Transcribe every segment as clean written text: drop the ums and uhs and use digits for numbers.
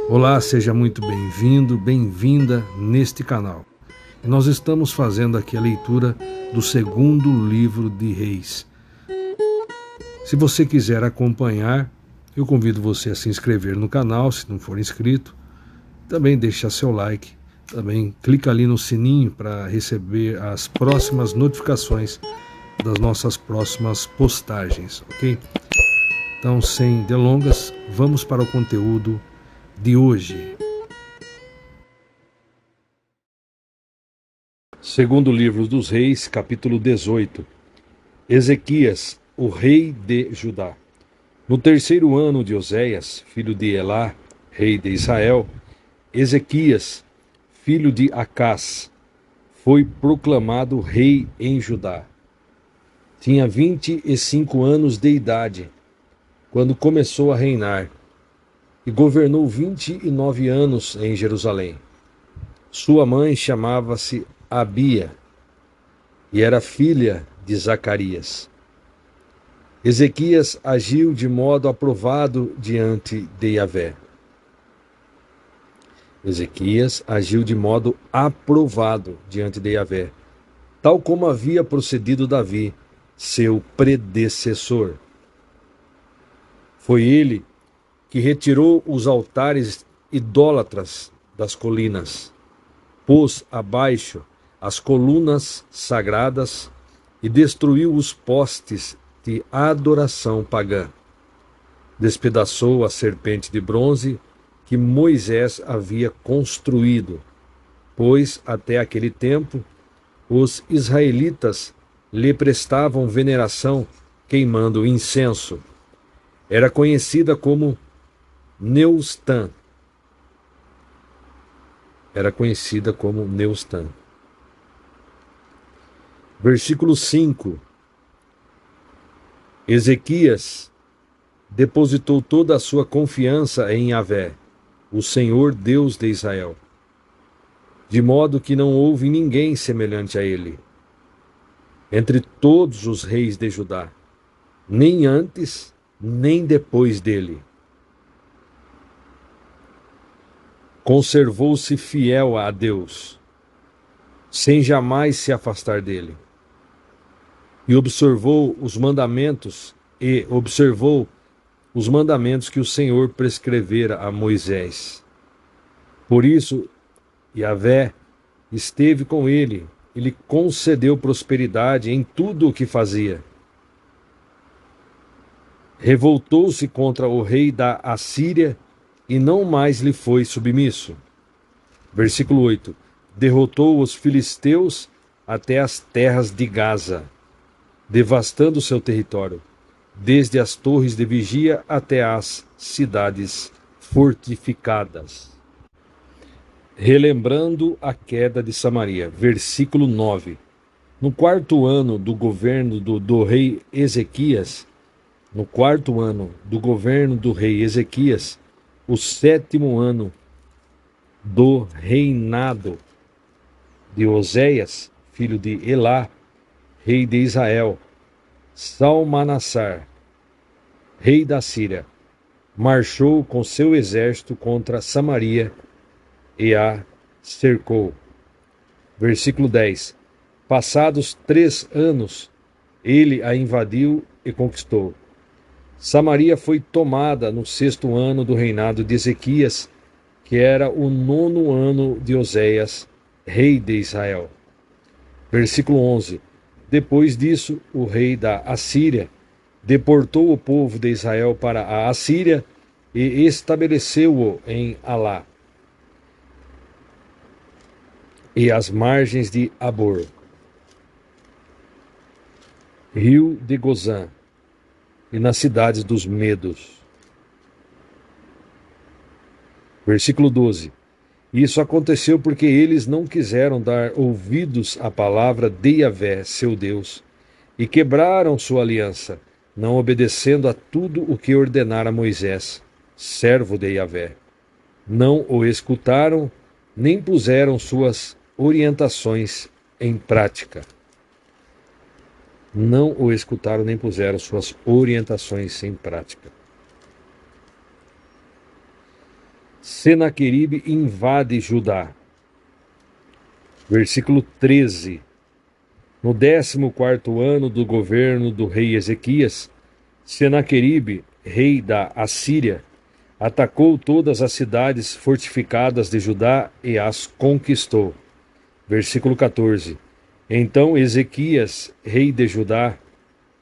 Olá, seja muito bem-vindo, bem-vinda neste canal. E nós estamos fazendo aqui a leitura do segundo livro de Reis. Se você quiser acompanhar, eu convido você a se inscrever no canal, se não for inscrito. Também deixa seu like, também clica ali no sininho para receber as próximas notificações das nossas próximas postagens, ok? Então, sem delongas, vamos para o conteúdo de hoje. Segundo livro dos Reis, capítulo 18. Ezequias, o rei de Judá. No terceiro ano de Oséias, filho de Elá, rei de Israel, Ezequias, filho de Acás, foi proclamado rei em Judá. Tinha 25 anos de idade quando começou a reinar e governou 29 anos em Jerusalém. Sua mãe chamava-se Abia e era filha de Zacarias. Ezequias agiu de modo aprovado diante de Yahvé. Ezequias agiu de modo aprovado diante de Yahvé, tal como havia procedido Davi, seu predecessor. Foi ele que retirou os altares idólatras das colinas, pôs abaixo as colunas sagradas e destruiu os postes de adoração pagã. Despedaçou a serpente de bronze que Moisés havia construído, pois até aquele tempo os israelitas lhe prestavam veneração queimando incenso. Era conhecida como Neustã. Versículo 5. Ezequias depositou toda a sua confiança em Yahvé, o Senhor Deus de Israel, de modo que não houve ninguém semelhante a ele, entre todos os reis de Judá, nem antes, nem depois dele. Conservou-se fiel a Deus, sem jamais se afastar dele, e observou os mandamentos que o Senhor prescrevera a Moisés. Por isso, Yahvé esteve com ele e lhe concedeu prosperidade em tudo o que fazia. Revoltou-se contra o rei da Assíria e não mais lhe foi submisso. Versículo 8. Derrotou os filisteus até as terras de Gaza, devastando seu território, desde as torres de vigia até as cidades fortificadas. Relembrando a queda de Samaria. Versículo 9. No quarto ano do governo do rei Ezequias, o sétimo ano do reinado de Oséias, filho de Elá, rei de Israel, Salmanassar, rei da Síria, marchou com seu exército contra Samaria e a cercou. Versículo 10. Passados 3 anos, ele a invadiu e conquistou. Samaria foi tomada no 6º ano do reinado de Ezequias, que era o 9º ano de Oséias, rei de Israel. Versículo 11. Depois disso, o rei da Assíria deportou o povo de Israel para a Assíria e estabeleceu-o em Alá e às margens de Abor, rio de Gozã, e nas cidades dos Medos. Versículo 12. Isso aconteceu porque eles não quiseram dar ouvidos à palavra de Yahvé, seu Deus, e quebraram sua aliança, não obedecendo a tudo o que ordenara Moisés, servo de Yahvé. Não o escutaram, nem puseram suas orientações em prática. Não o escutaram, nem puseram suas orientações em prática. Senaqueribe invade Judá. Versículo 13. No 14º ano do governo do rei Ezequias, Senaqueribe, rei da Assíria, atacou todas as cidades fortificadas de Judá e as conquistou. Versículo 14. Então Ezequias, rei de Judá,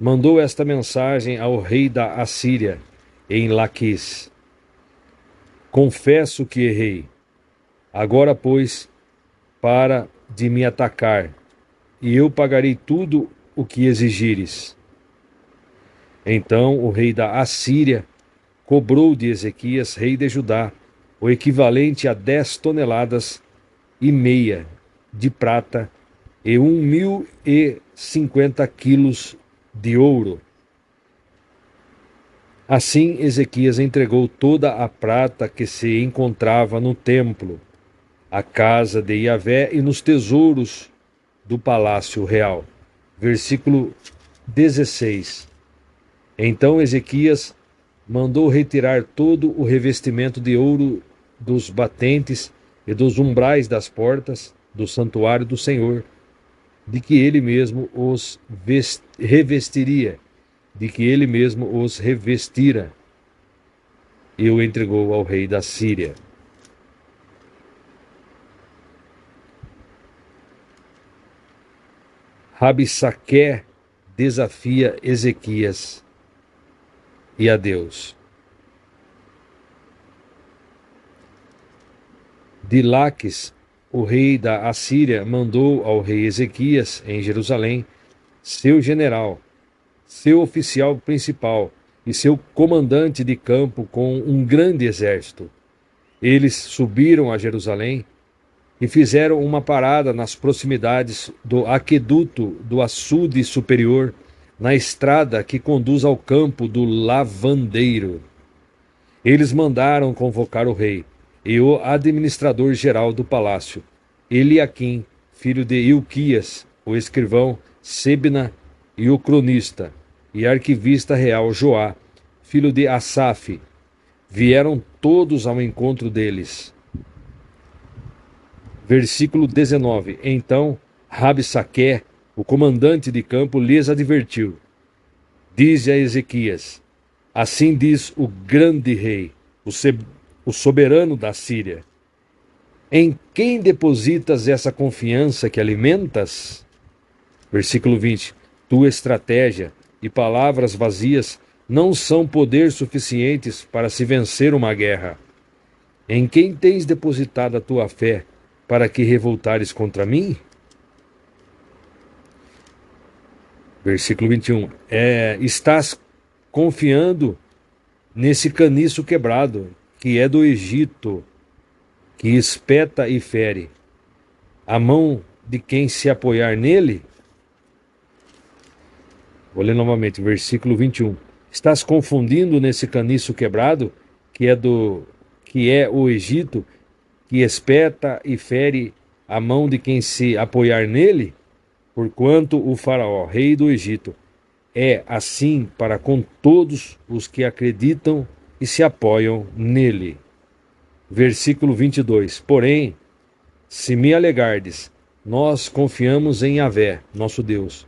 mandou esta mensagem ao rei da Assíria, em Laquis: Confesso que errei. Agora, pois, para de me atacar, e eu pagarei tudo o que exigires. Então o rei da Assíria cobrou de Ezequias, rei de Judá, o equivalente a 10,5 toneladas de prata e 1.050 quilos de ouro. Assim Ezequias entregou toda a prata que se encontrava no templo, a casa de Yahvé e nos tesouros do palácio real. Versículo 16. Então Ezequias mandou retirar todo o revestimento de ouro dos batentes e dos umbrais das portas do santuário do Senhor, de que ele mesmo os revestiria, e o entregou ao rei da Síria. Rabissaqué desafia Ezequias e a Deus. De Laques, o rei da Assíria mandou ao rei Ezequias, em Jerusalém, seu general, seu oficial principal e seu comandante de campo com um grande exército. Eles subiram a Jerusalém e fizeram uma parada nas proximidades do aqueduto do açude superior, na estrada que conduz ao campo do lavandeiro. Eles mandaram convocar o rei e o administrador-geral do palácio, Eliaquim, filho de Ilquias, o escrivão, Sebna, e o cronista e arquivista real Joá, filho de Asaf. Vieram todos ao encontro deles. Versículo 19. Então Rabissaqué, o comandante de campo, lhes advertiu: Dize a Ezequias: Assim diz o grande rei, o soberano da Síria: Em quem depositas essa confiança que alimentas? Versículo 20. Tua estratégia e palavras vazias não são poder suficientes para se vencer uma guerra. Em quem tens depositado a tua fé para que revoltares contra mim? Versículo 21. Estás confiando nesse caniço quebrado, que é do Egito, que espeta e fere. A mão de quem se apoiar nele? Vou ler novamente, versículo 21. Estás confundindo nesse caniço quebrado, que é o Egito, que espeta e fere a mão de quem se apoiar nele? Porquanto o faraó, rei do Egito, é assim para com todos os que acreditam e se apoiam nele. Versículo 22. Porém, se me alegardes, nós confiamos em Yahvé, nosso Deus.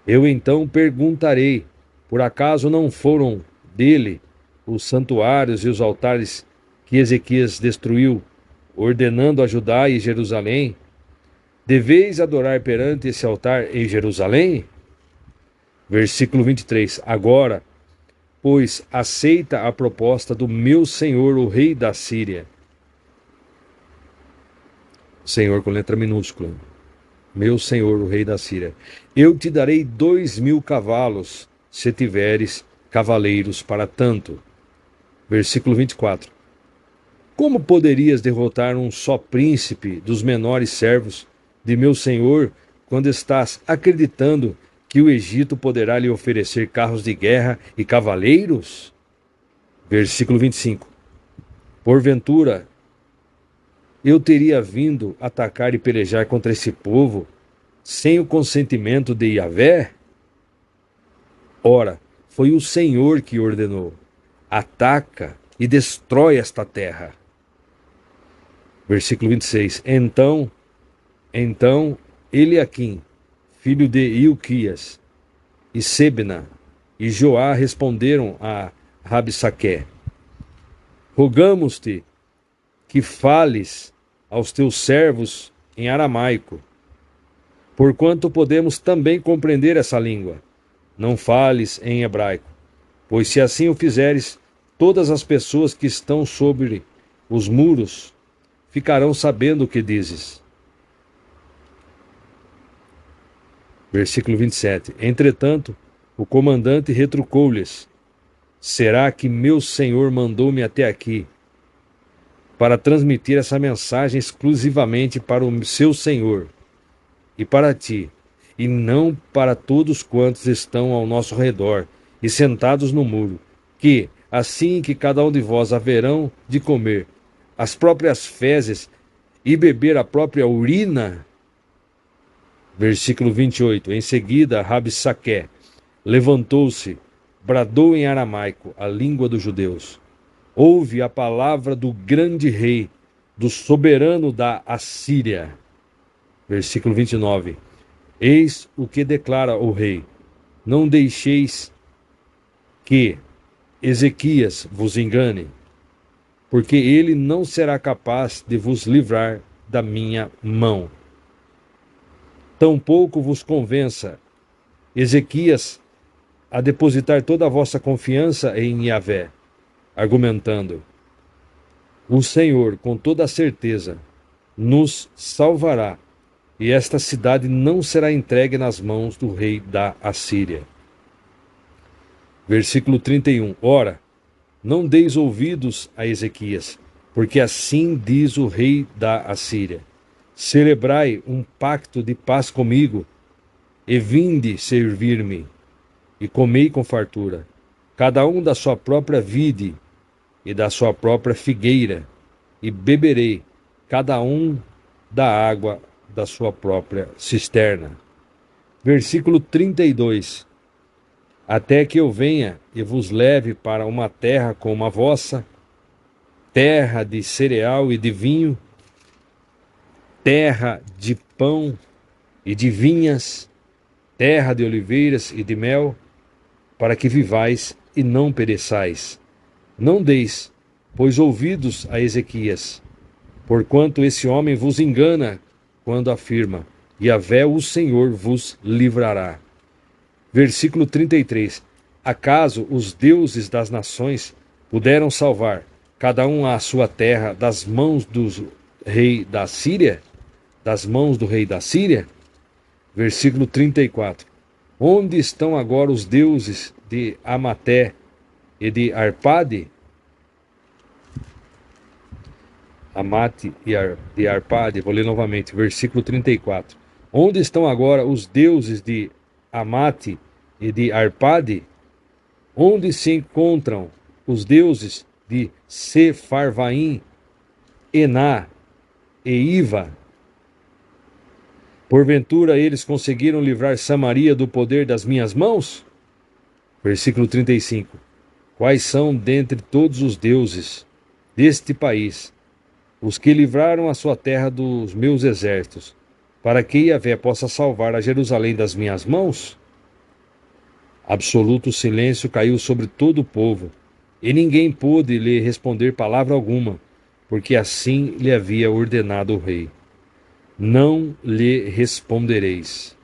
Eu então perguntarei, por acaso não foram dele os santuários e os altares que Ezequias destruiu, ordenando a Judá e Jerusalém? Deveis adorar perante esse altar em Jerusalém? Versículo 23. Agora, pois, aceita a proposta do meu senhor, o rei da Síria. Senhor com letra minúscula. Meu senhor, o rei da Síria. Eu te darei 2.000 cavalos, se tiveres cavaleiros para tanto. Versículo 24. Como poderias derrotar um só príncipe dos menores servos de meu senhor, quando estás acreditando que o Egito poderá lhe oferecer carros de guerra e cavaleiros? Versículo 25. Porventura, eu teria vindo atacar e pelejar contra esse povo sem o consentimento de Yahvé? Ora, foi o Senhor que ordenou: ataca e destrói esta terra. Versículo 26. Então Eliaquim, filho de Ilquias, e Sebna e Joá responderam a Rabsaque: Rogamos-te que fales aos teus servos em aramaico, porquanto podemos também compreender essa língua. Não fales em hebraico, pois se assim o fizeres, todas as pessoas que estão sobre os muros ficarão sabendo o que dizes. Versículo 27. Entretanto, o comandante retrucou-lhes: Será que meu senhor mandou-me até aqui para transmitir essa mensagem exclusivamente para o seu senhor e para ti, e não para todos quantos estão ao nosso redor e sentados no muro, que, assim que cada um de vós haverão de comer as próprias fezes e beber a própria urina? Versículo 28. Em seguida, Rabsaque levantou-se, bradou em aramaico, a língua dos judeus: Ouve a palavra do grande rei, do soberano da Assíria. Versículo 29. Eis o que declara o rei: Não deixeis que Ezequias vos engane, porque ele não será capaz de vos livrar da minha mão. Tampouco vos convença Ezequias a depositar toda a vossa confiança em Yahvé, argumentando: O Senhor, com toda a certeza, nos salvará, e esta cidade não será entregue nas mãos do rei da Assíria. Versículo 31. Ora, não deis ouvidos a Ezequias, porque assim diz o rei da Assíria: Celebrai um pacto de paz comigo, e vinde servir-me, e comei com fartura, cada um da sua própria vide e da sua própria figueira, e beberei, cada um da água da sua própria cisterna. Versículo 32. Até que eu venha e vos leve para uma terra como a vossa, terra de cereal e de vinho, terra de pão e de vinhas, terra de oliveiras e de mel, para que vivais e não pereçais. Não deis, pois, ouvidos a Ezequias, porquanto esse homem vos engana quando afirma: Yahvé, o Senhor, vos livrará. Versículo 33. Acaso os deuses das nações puderam salvar, cada um à sua terra, das mãos do rei da Síria? Das mãos do rei da Síria? Versículo 34. Onde estão agora os deuses de Amaté e de Arpade? Amate e de Arpade, vou ler novamente, versículo 34. Onde estão agora os deuses de Amate e de Arpade? Onde se encontram os deuses de Sefarvaim, Ená e Iva? Porventura eles conseguiram livrar Samaria do poder das minhas mãos? Versículo 35. Quais são dentre todos os deuses deste país os que livraram a sua terra dos meus exércitos, para que Yahvé possa salvar a Jerusalém das minhas mãos? Absoluto silêncio caiu sobre todo o povo, e ninguém pôde lhe responder palavra alguma, porque assim lhe havia ordenado o rei: Não lhe respondereis.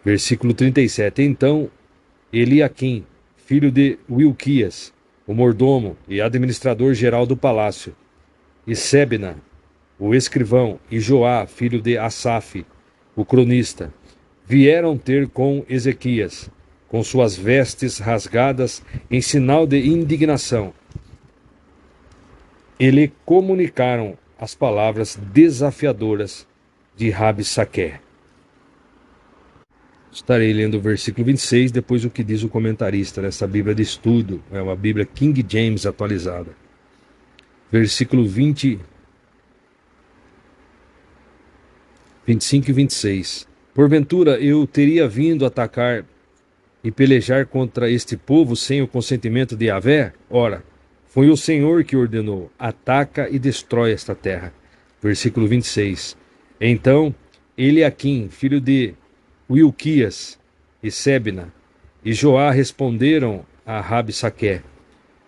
Versículo 37. Então Eliaquim, filho de Wilquias, o mordomo e administrador geral do palácio, e Sebna, o escrivão, e Joá, filho de Asaf, o cronista, vieram ter com Ezequias, com suas vestes rasgadas em sinal de indignação, e lhe comunicaram as palavras desafiadoras de Rabsaque. Estarei lendo o versículo 26, depois o que diz o comentarista nessa Bíblia de estudo, é uma Bíblia King James atualizada. Versículo 20, 25 e 26. Porventura eu teria vindo atacar e pelejar contra este povo sem o consentimento de Yahvé? Ora, Foi o Senhor que ordenou: ataca e destrói esta terra. Versículo 26. Então, Eliaquim, filho de Wilquias, e Sebna, e Joá responderam a Rabsaque: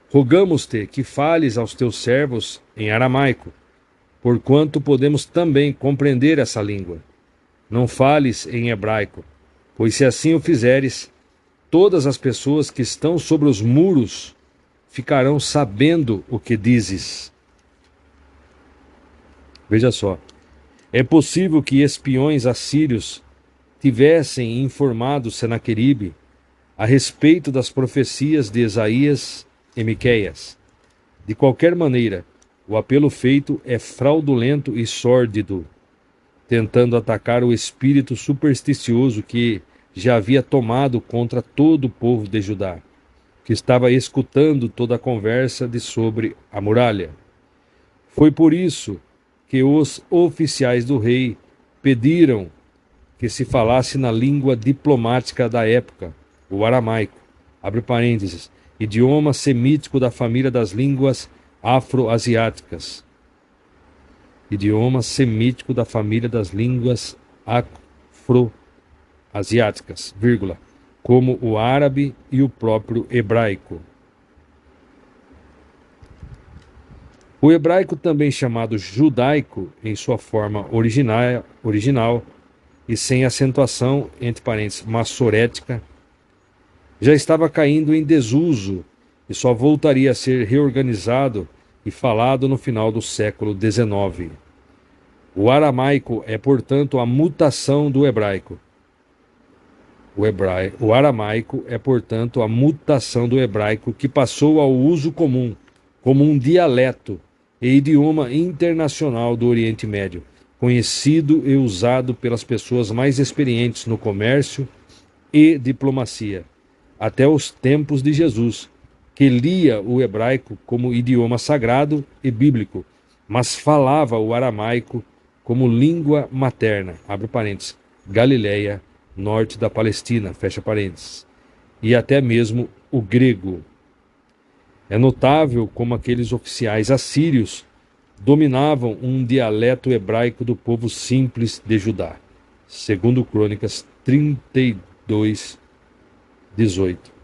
rogamos-te que fales aos teus servos em aramaico, porquanto podemos também compreender essa língua. Não fales em hebraico, pois se assim o fizeres, todas as pessoas que estão sobre os muros ficarão sabendo o que dizes. Veja só, é possível que espiões assírios tivessem informado Senaqueribe a respeito das profecias de Isaías e Miqueias. De qualquer maneira, o apelo feito é fraudulento e sórdido, tentando atacar o espírito supersticioso que já havia tomado contra todo o povo de Judá, que estava escutando toda a conversa de sobre a muralha. Foi por isso que os oficiais do rei pediram que se falasse na língua diplomática da época, o aramaico, abre parênteses, idioma semítico da família das línguas afro-asiáticas. Idioma semítico da família das línguas afro-asiáticas, vírgula, como o árabe e o próprio hebraico. O hebraico, também chamado judaico em sua forma original e sem acentuação, entre parênteses, massorética, já estava caindo em desuso e só voltaria a ser reorganizado e falado no final do século XIX. O aramaico é, portanto, a mutação do hebraico. O aramaico é, portanto, a mutação do hebraico que passou ao uso comum, como um dialeto e idioma internacional do Oriente Médio, conhecido e usado pelas pessoas mais experientes no comércio e diplomacia, até os tempos de Jesus, que lia o hebraico como idioma sagrado e bíblico, mas falava o aramaico como língua materna, abre parênteses, Galileia, norte da Palestina, fecha parênteses, e até mesmo o grego. É notável como aqueles oficiais assírios dominavam um dialeto hebraico do povo simples de Judá. Segundo Crônicas 32, 18.